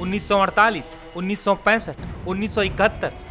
1948, 1965, 1971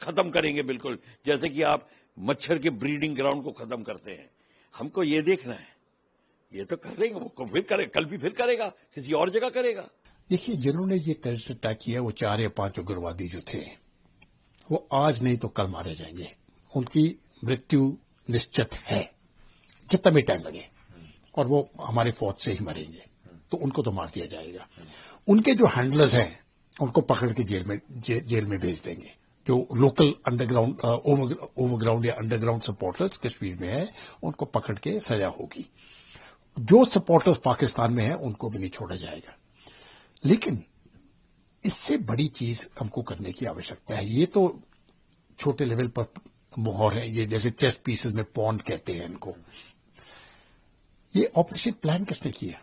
ختم کریں گے بالکل، جیسے کہ آپ مچھر کے بریڈنگ گراؤنڈ کو ختم کرتے ہیں. ہم کو یہ دیکھنا ہے. یہ تو کر دیں گے، وہ پھر کرے، کل بھی پھر کرے گا، کسی اور جگہ کرے گا. دیکھیے، جنہوں نے یہ ٹیررسٹ اٹیک کیا وہ 4 یا 5 اگروادی جو تھے وہ آج نہیں تو کل مارے جائیں گے. ان کی مرتیو نشچت ہے، جتنا بھی ٹائم لگے، اور وہ ہمارے فوج سے ہی مریں گے. تو ان کو تو مار دیا جائے گا. ان کے جو ہینڈلرز ہیں ان کو پکڑ کے جیل میں بھیج دیں گے. جو local under ground over ground یا انڈر گراؤنڈ سپورٹرز کشمیر میں ہیں ان کو پکڑ کے سزا ہوگی. جو سپورٹرز پاکستان میں ہیں ان کو بھی نہیں چھوڑا جائے گا. لیکن اس سے بڑی چیز ہم کو کرنے کی آوشکتا ہے. یہ تو چھوٹے لیول پر مہر ہے، یہ جیسے چیس پیسز میں پون کہتے ہیں ان کو. یہ آپریشن پلان کس نے کیا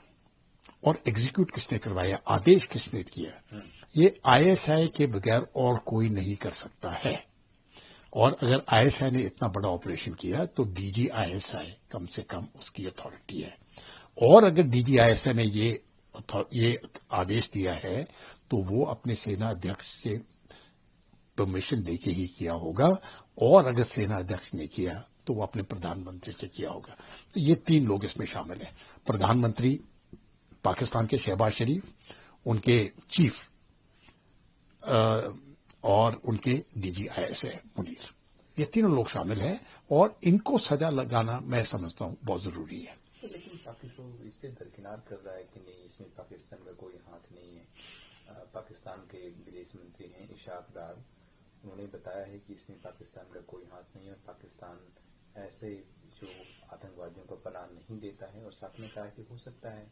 اور ایگزیکیوٹ کس نے کروایا، آدیش کس نے کیا؟ یہ آئی ایس آئی کے بغیر اور کوئی نہیں کر سکتا ہے. اور اگر آئی ایس آئی نے اتنا بڑا آپریشن کیا تو ڈی جی آئی ایس آئی کم سے کم اس کی اتھارٹی ہے. اور اگر ڈی جی آئی ایس آئی نے یہ آدیش دیا ہے تو وہ اپنے سینا ادھیکش سے پرمیشن دے کے ہی کیا ہوگا. اور اگر سینا ادھیکش نے کیا تو وہ اپنے پردھان منتری سے کیا ہوگا. تو یہ 3 لوگ اس میں شامل ہیں: پردھان منتری پاکستان کے شہباز شریف، ان کے چیف اور ان کے D G I S I Munir. یہ تینوں لوگ شامل ہیں اور ان کو سزا لگانا میں سمجھتا ہوں بہت ضروری ہے. لیکن پاکستان اس سے درکنار کر رہا ہے کہ نہیں، اس میں پاکستان کا کوئی ہاتھ نہیں ہے. پاکستان کے ویدیش منتری ہیں اشاق ڈار، انہوں نے بتایا ہے کہ اس میں پاکستان کا کوئی ہاتھ نہیں ہے اور پاکستان ایسے جو آتنکوادیوں کو پناہ نہیں دیتا ہے. اور ساتھ میں کہا کہ ہو سکتا ہے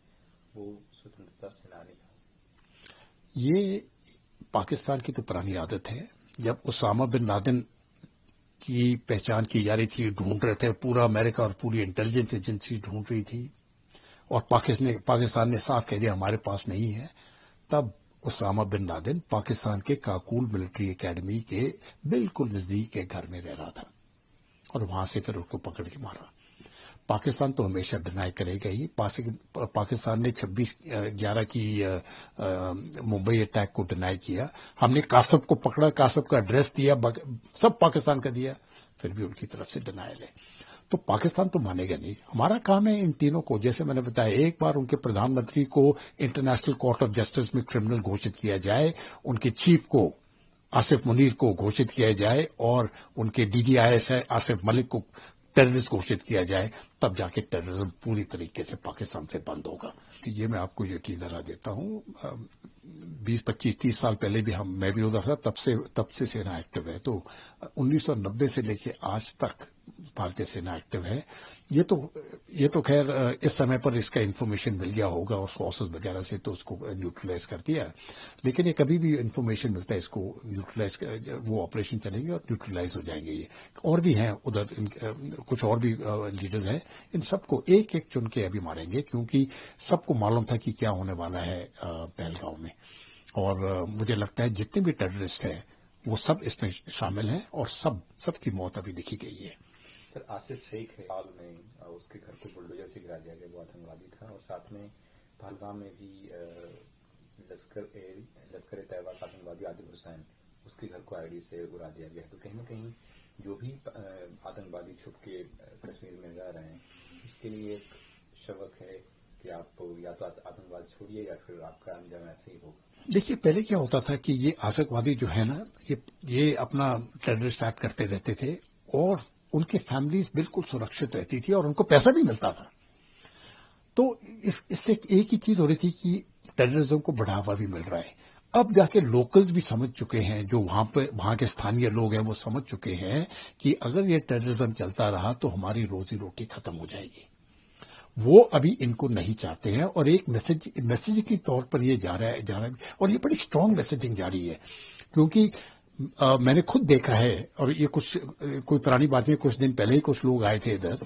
وہ سوتنترتا سینانی ہو. یہ پاکستان کی تو پرانی عادت ہے. جب اسامہ بن لادن کی پہچان کی جا رہی تھی، ڈھونڈ رہے تھے، پورا امریکہ اور پوری انٹیلیجنس ایجنسی ڈھونڈ رہی تھی اور پاکستان نے صاف کہہ دیا ہمارے پاس نہیں ہے، تب اسامہ بن لادن پاکستان کے کاکول ملٹری اکیڈمی کے بالکل نزدیک کے گھر میں رہ رہا تھا اور وہاں سے پھر اس کو پکڑ کے مارا. پاکستان تو ہمیشہ ڈینائی کرے گا ہی. پاکستان نے 26/11 کی ممبئی اٹیک کو ڈینائی کیا. ہم نے قاسب کو پکڑا، قاسب کا ایڈریس دیا، سب پاکستان کا دیا، پھر بھی ان کی طرف سے ڈینائل ہے. تو پاکستان تو مانے گا نہیں. ہمارا کام ہے ان تینوں کو، جیسے میں نے بتایا، ایک بار ان کے پردھان منتری کو انٹرنیشنل کورٹ آف جسٹس میں کرمنل گھوشت کیا جائے، ان کے چیف کو آصف منیر کو گھوشت کیا جائے اور ان کے D G I S I Asif Malik کو ٹیررسٹ گھوشت کیا جائے، تب جا کے ٹیررزم پوری طریقے سے پاکستان سے بند ہوگا. یہ میں آپ کو یقین دلا دیتا ہوں. 20, 25, 30 سال پہلے بھی میں بھی ادھر تھا، تب سے سینا ایکٹیو ہے. تو 1990 سے لے کے آج تک بھارتیہ سینا ایکٹیو ہے. یہ تو خیر اس سمے پر اس کا انفارمیشن مل گیا ہوگا اور سورسز وغیرہ سے تو اس کو نیوٹرلائز کر دیا. لیکن یہ کبھی بھی انفارمیشن ملتا ہے اس کو نیوٹرلائز، وہ آپریشن چلیں گے اور نیوٹرلائز ہو جائیں گے. یہ اور بھی ہیں ادھر، کچھ اور بھی لیڈرز ہیں، ان سب کو ایک ایک چن کے ابھی ماریں گے کیونکہ سب کو معلوم تھا کہ کیا ہونے والا ہے پہلگاؤں میں. اور مجھے لگتا ہے جتنے بھی ٹیررسٹ ہیں وہ سب اس میں شامل ہیں اور سب کی موت ابھی لکھی گئی ہے. سر، آصف شیخ ہے، حال میں اس کے گھر کو بلڈوزر سے گرا دیا گیا، وہ آتنکوادی تھا. اور ساتھ میں پہلگام میں بھی لشکر طیبہ کا آتنکوادی عادل حسین، اس کے گھر کو آئی ڈی سے اڑا دیا گیا. تو کہیں نہ کہیں جو بھی آتنکوادی چھپ کے کشمیر میں رہ رہے ہیں اس کے لیے ایک شوق ہے کہ آپ یا تو آتنکواد چھوڑیے یا پھر آپ کا انجام ایسے ہی ہوگا. دیکھیے، پہلے کیا ہوتا تھا کہ یہ آتنکوادی جو ہے نا، یہ اپنا ٹیررسٹ ایکٹ کرتے رہتے تھے اور ان کی فیملیز بالکل سرکشت رہتی تھی اور ان کو پیسہ بھی ملتا تھا. تو اس سے ایک ہی چیز ہو رہی تھی کہ ٹیررزم کو بڑھاوا بھی مل رہا ہے. اب جا کے لوکلز بھی سمجھ چکے ہیں، جو وہاں کے استھانیہ لوگ ہیں وہ سمجھ چکے ہیں کہ اگر یہ ٹیررزم چلتا رہا تو ہماری روزی روٹی ختم ہو جائے گی. وہ ابھی ان کو نہیں چاہتے ہیں اور ایک میسج کے طور پر یہ جا رہا ہے اور یہ بڑی اسٹرانگ میسجنگ جاری ہے. کیونکہ میں نے خود دیکھا ہے، اور یہ کوئی پرانی باتیں، کچھ دن پہلے ہی کچھ لوگ آئے تھے ادھر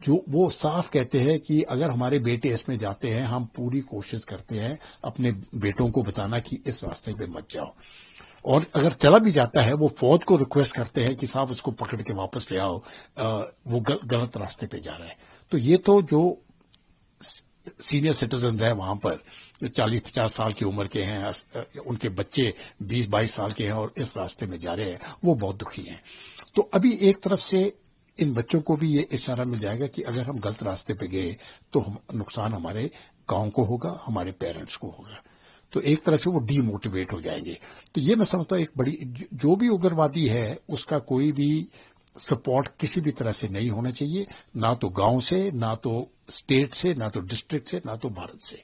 جو وہ صاف کہتے ہیں کہ اگر ہمارے بیٹے اس میں جاتے ہیں ہم پوری کوشش کرتے ہیں اپنے بیٹوں کو بتانا کہ اس راستے پہ مت جاؤ. اور اگر چلا بھی جاتا ہے وہ فوج کو ریکویسٹ کرتے ہیں کہ صاحب اس کو پکڑ کے واپس لے آؤ، وہ غلط راستے پہ جا رہا ہے. تو یہ تو جو سینئر سٹیزنز ہیں وہاں پر جو 40-50 سال کی عمر کے ہیں، ان کے بچے 20-22 سال کے ہیں اور اس راستے میں جا رہے ہیں، وہ بہت دکھی ہیں. تو ابھی ایک طرف سے ان بچوں کو بھی یہ اشارہ مل جائے گا کہ اگر ہم غلط راستے پہ گئے تو نقصان ہمارے گاؤں کو ہوگا، ہمارے پیرنٹس کو ہوگا. تو ایک طرح سے وہ ڈی موٹیویٹ ہو جائیں گے. تو یہ میں سمجھتا ہوں ایک بڑی جو بھی اگروادی ہے اس کا کوئی بھی سپورٹ کسی بھی طرح سے نہیں ہونا چاہیے، نہ تو گاؤں سے، نہ تو اسٹیٹ سے، نہ تو ڈسٹرکٹ سے، نہ تو بھارت سے.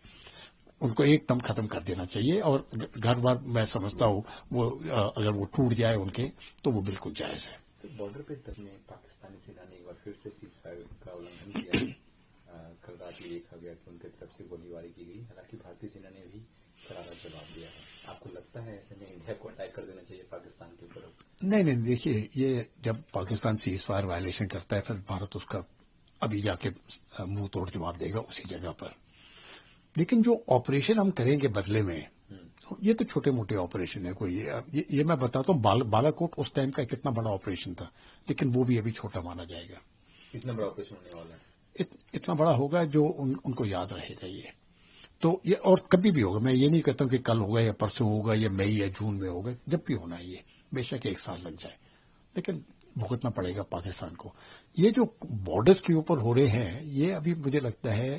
ان کو ایک دم ختم کر دینا چاہیے. اور گھر بار میں سمجھتا ہوں وہ اگر وہ ٹوٹ جائے ان کے تو وہ بالکل جائز ہے. بارڈر پہ دبنے پاکستانی سینا نے ایک بار پھر سے سیز فائر کا النگھن کیا. کل رات یہ دیکھا گیا کہ ان کی طرف سے گولی باری کی گئی. حالانکہ بھارتی سینا نے بھی کرارا جواب دیا ہے. آپ کو لگتا ہے ایسے میں انڈیا کو اٹیک کر دینا چاہیے پاکستان کے اوپر؟ نہیں، دیکھیے یہ جب پاکستان سیز فائر وائلیشن کرتا ہے پھر بھارت اس کا ابھی جا کے منہ توڑ جواب دے گا اسی جگہ پر. لیکن جو آپریشن ہم کریں گے بدلے میں، یہ تو چھوٹے موٹے آپریشن ہے. کوئی یہ میں بتاتا ہوں بالا کوٹ اس ٹائم کا کتنا بڑا آپریشن تھا، لیکن وہ بھی ابھی چھوٹا مانا جائے گا. اتنا بڑا آپریشن ہونے والا ہے، اتنا بڑا ہوگا جو ان کو یاد رہے گا. یہ تو یہ اور کبھی بھی ہوگا. میں یہ نہیں کہتا ہوں کہ کل ہوگا یا پرسوں ہوگا یا مئی یا جون میں ہوگا. جب بھی ہونا ہے یہ بے شک 1 سال لگ جائے، لیکن بھگتنا پڑے گا پاکستان کو. یہ جو بارڈرز کے اوپر ہو رہے ہیں یہ ابھی مجھے لگتا ہے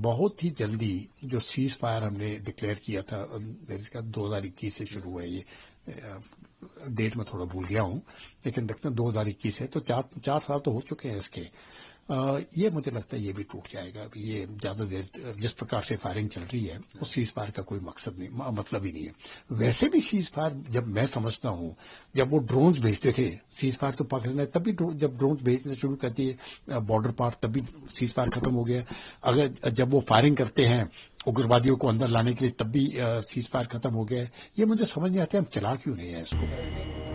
بہت ہی جلدی جو سیز فائر ہم نے ڈکلیئر کیا تھا، میرے خیال 2021 سے شروع ہوا ہے. یہ ڈیٹ میں تھوڑا بھول گیا ہوں، لیکن دیکھتے ہیں 2021 ہے تو 4 سال تو ہو چکے ہیں اس کے. یہ مجھے لگتا ہے یہ بھی ٹوٹ جائے گا. ابھی یہ زیادہ دیر جس پرکار سے فائرنگ چل رہی ہے اس سیز فائر کا کوئی مقصد نہیں، مطلب ہی نہیں ہے. ویسے بھی سیز فائر جب میں سمجھتا ہوں جب وہ ڈرونز بھیجتے تھے، سیز فائر تو پاکستان تب بھی جب ڈرونز بھیجنا شروع کرتی ہے بارڈر پار تب بھی سیز فائر ختم ہو گیا. اگر جب وہ فائرنگ کرتے ہیں اگروادیوں کو اندر لانے کے لیے تب بھی سیز فائر ختم ہو گیا ہے. یہ مجھے سمجھ نہیں آتا ہم چلا کیوں نہیں ہے اس کو.